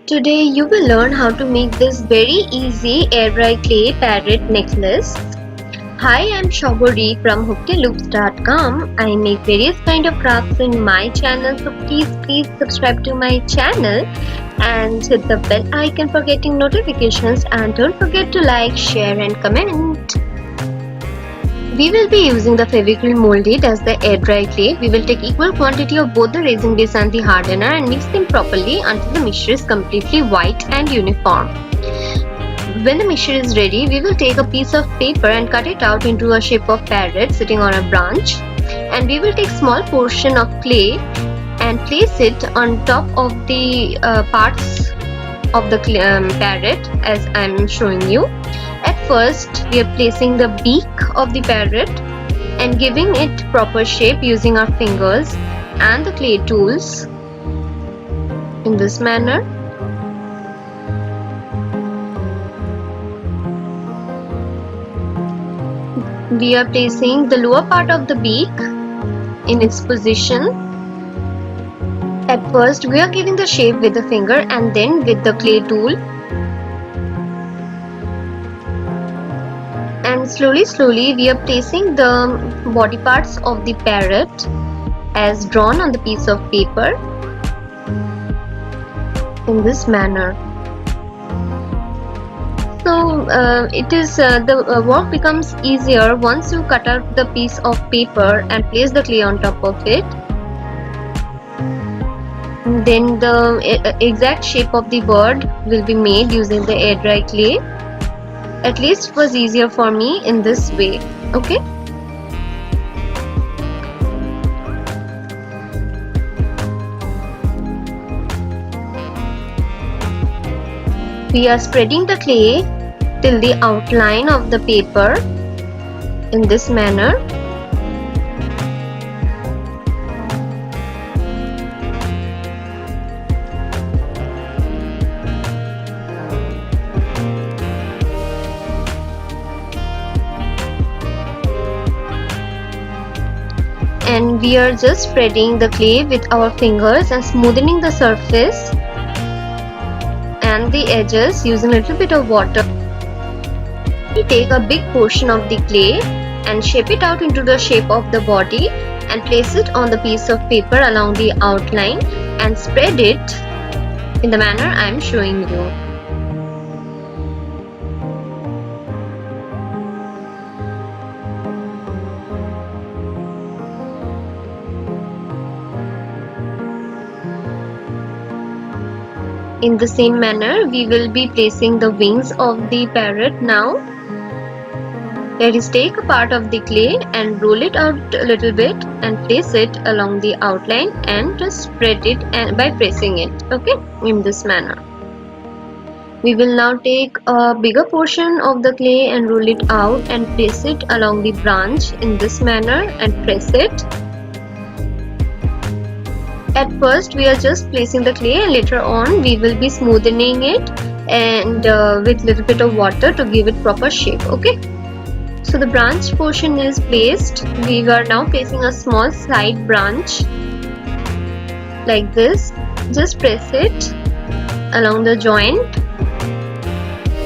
Today you will learn how to make this very easy air dry clay parrot necklace. Hi, I'm Shogori from HookTaloops.com. I make various kind of crafts in my channel, so please subscribe to my channel and hit the bell icon for getting notifications, and don't forget to like, share and comment. We will be using the Fevicryl molded as the air dry clay. We will take equal quantity of both the resin base and the hardener and mix them properly until the mixture is completely white and uniform. When the mixture is ready, we will take a piece of paper and cut it out into a shape of parrot sitting on a branch, and we will take small portion of clay and place it on top of the parts of the parrot as I am showing you. At first, we are placing the beak of the parrot and giving it proper shape using our fingers and the clay tools in this manner. We are placing the lower part of the beak in its position. At first, we are giving the shape with the finger and then with the clay tool. And slowly we are placing the body parts of the parrot as drawn on the piece of paper in this manner. So the work becomes easier once you cut out the piece of paper and place the clay on top of it. Then the exact shape of the bird will be made using the air dry clay. At least it was easier for me in this way. Okay. We are spreading the clay till the outline of the paper in this manner. And we are just spreading the clay with our fingers and smoothing the surface and the edges using a little bit of water. We take a big portion of the clay and shape it out into the shape of the body and place it on the piece of paper along the outline and spread it in the manner I am showing you. In the same manner, we will be placing the wings of the parrot now. That is, take a part of the clay and roll it out a little bit and place it along the outline and just spread it and by pressing it, okay, in this manner. We will now take a bigger portion of the clay and roll it out and place it along the branch in this manner and press it. At first we are just placing the clay and later on we will be smoothing it and with little bit of water to give it proper shape. Okay, so the branch portion is placed. We are now placing a small side branch like this. Just press it along the joint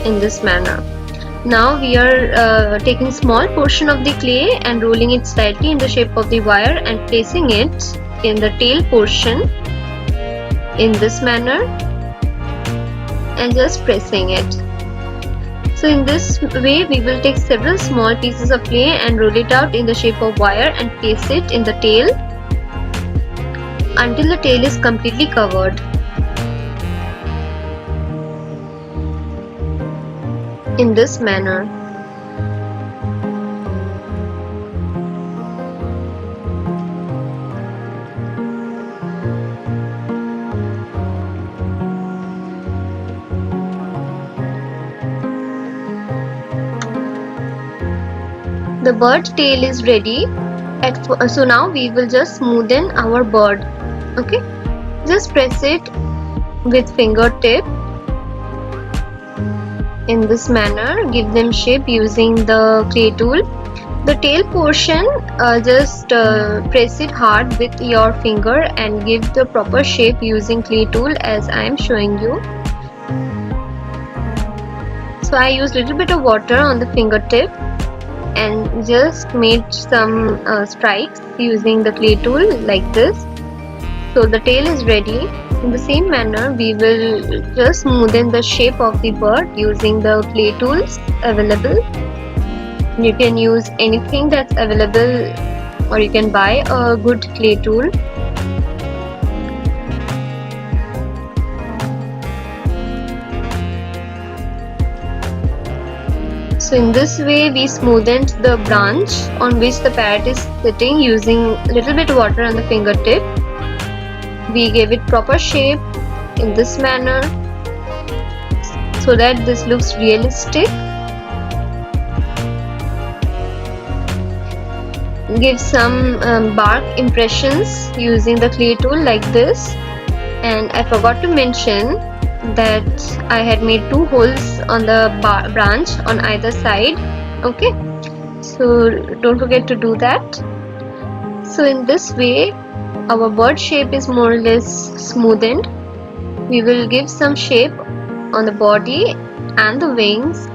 in this manner. Now we are taking small portion of the clay and rolling it slightly in the shape of the wire and placing it in the tail portion in this manner and just pressing it. So in this way we will take several small pieces of clay and roll it out in the shape of wire and place it in the tail until the tail is completely covered in this manner. The bird tail is ready. So now we will just smoothen our bird. Okay, just press it with fingertip in this manner. Give them shape using the clay tool. The tail portion, just press it hard with your finger and give the proper shape using clay tool as I am showing you. So I used little bit of water on the fingertip and just made some strikes using the clay tool like this. So the tail is ready. In the same manner, we will just smoothen the shape of the bird using the clay tools available. You can use anything that's available, or you can buy a good clay tool. So in this way we smoothened the branch on which the parrot is sitting using little bit water on the fingertip. We gave it proper shape in this manner so that this looks realistic. Give some bark impressions using the clay tool like this. And I forgot to mention that I had made 2 holes on the branch on either side. Okay, so don't forget to do that. So in this way our bird shape is more or less smoothened. We will give some shape on the body and the wings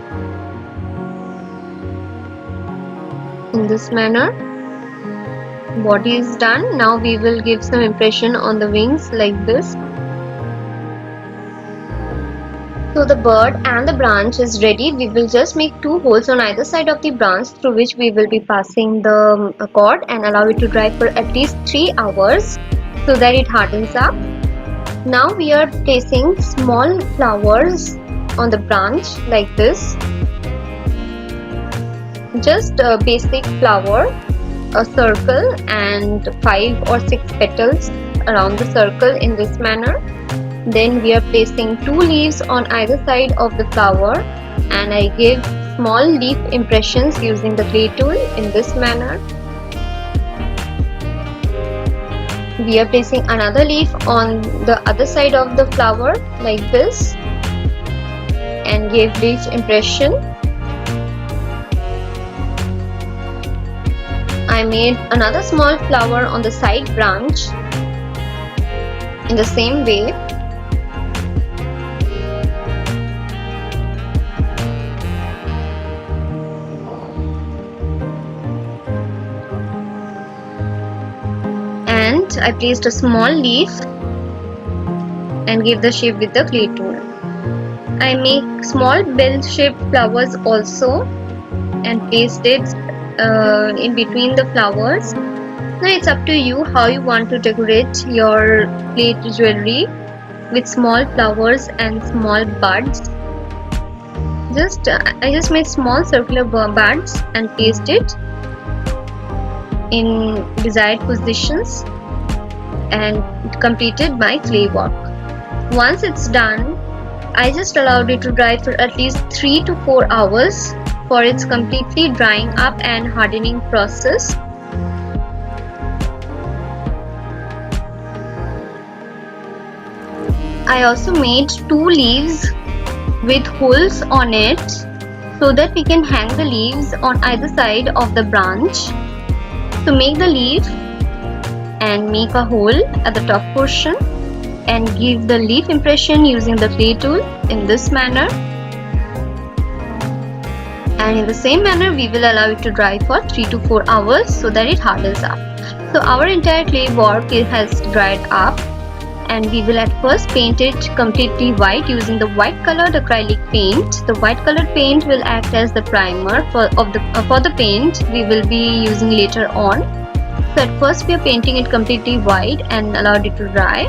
in this manner. Body is done. Now we will give some impression on the wings like this. So the bird and the branch is ready. We will just make 2 holes on either side of the branch through which we will be passing the cord and allow it to dry for at least 3 hours so that it hardens up. Now we are placing small flowers on the branch like this. Just a basic flower, a circle and 5 or 6 petals around the circle in this manner. Then we are placing 2 leaves on either side of the flower and I give small leaf impressions using the clay tool in this manner. We are placing another leaf on the other side of the flower like this and give leaf impression. I made another small flower on the side branch in the same way. And I placed a small leaf and gave the shape with the clay tool. I make small bell-shaped flowers also and placed it in between the flowers. Now it's up to you how you want to decorate your plate jewelry with small flowers and small buds. I just made small circular buds and placed it in desired positions and completed my clay work. Once it's done, I just allowed it to dry for at least 3 to 4 hours for its completely drying up and hardening process. I also made 2 leaves with holes on it so that we can hang the leaves on either side of the branch. So make the leaf and make a hole at the top portion and give the leaf impression using the clay tool in this manner. And in the same manner we will allow it to dry for 3 to 4 hours so that it hardens up. So our entire clay work has dried up and we will at first paint it completely white using the white colored acrylic paint. The white colored paint will act as the primer for the paint we will be using later on. So at first we are painting it completely white and allowed it to dry,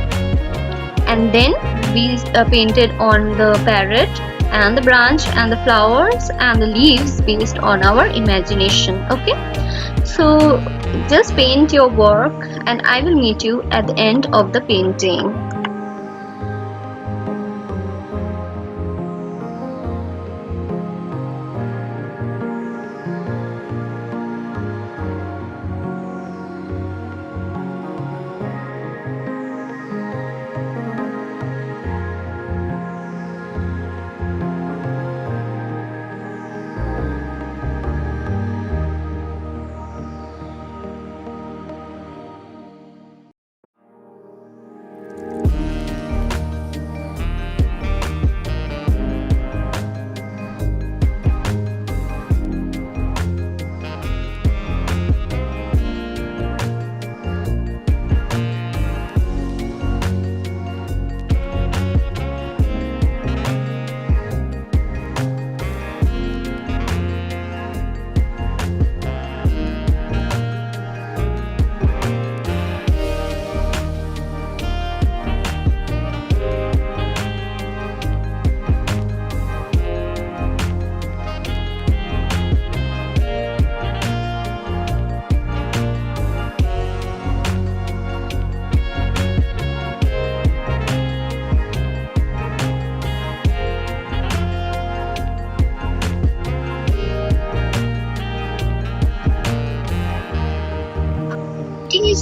and then we painted on the parrot and the branch and the flowers and the leaves based on our imagination. Okay, so just paint your work and I will meet you at the end of the painting.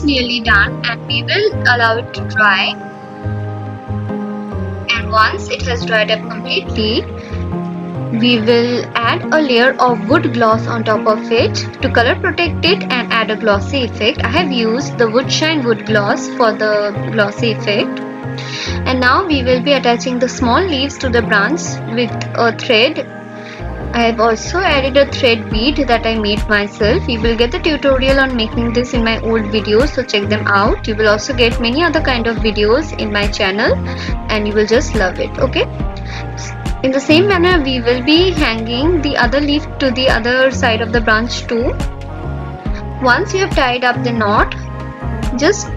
almost nearly done, and we will allow it to dry. And once it has dried up completely, we will add a layer of wood gloss on top of it to color protect it and add a glossy effect. I have used the Wood Shine wood gloss for the glossy effect. And now we will be attaching the small leaves to the branch with a thread. I have also added a thread bead that I made myself. You will get the tutorial on making this in my old videos, so check them out. You will also get many other kind of videos in my channel and you will just love it. Okay. In the same manner, we will be hanging the other leaf to the other side of the branch too. Once you have tied up the knot, just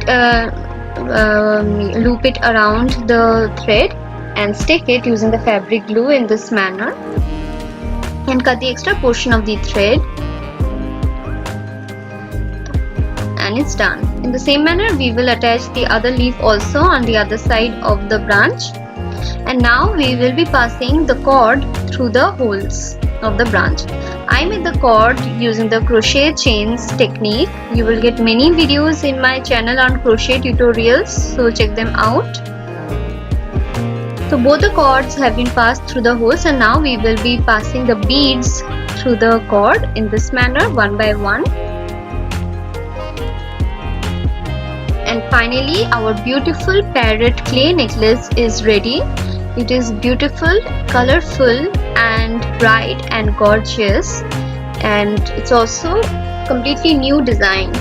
loop it around the thread and stick it using the fabric glue in this manner, and cut the extra portion of the thread, and it's done. In the same manner, we will attach the other leaf also on the other side of the branch. And now we will be passing the cord through the holes of the branch. I made the cord using the crochet chains technique. You will get many videos in my channel on crochet tutorials, so check them out. So both the cords have been passed through the holes, and now we will be passing the beads through the cord in this manner, one by one. And finally, our beautiful parrot clay necklace is ready. It is beautiful, colorful and bright and gorgeous, and it's also completely new design.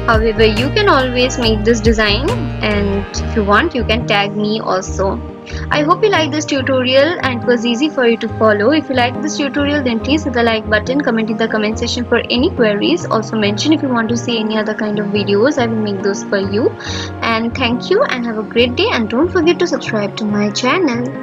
However, you can always make this design, and if you want, you can tag me also. I hope you like this tutorial and it was easy for you to follow. If you like this tutorial, then please hit the like button, comment in the comment section for any queries. Also mention if you want to see any other kind of videos. I will make those for you. And thank you and have a great day, and don't forget to subscribe to my channel.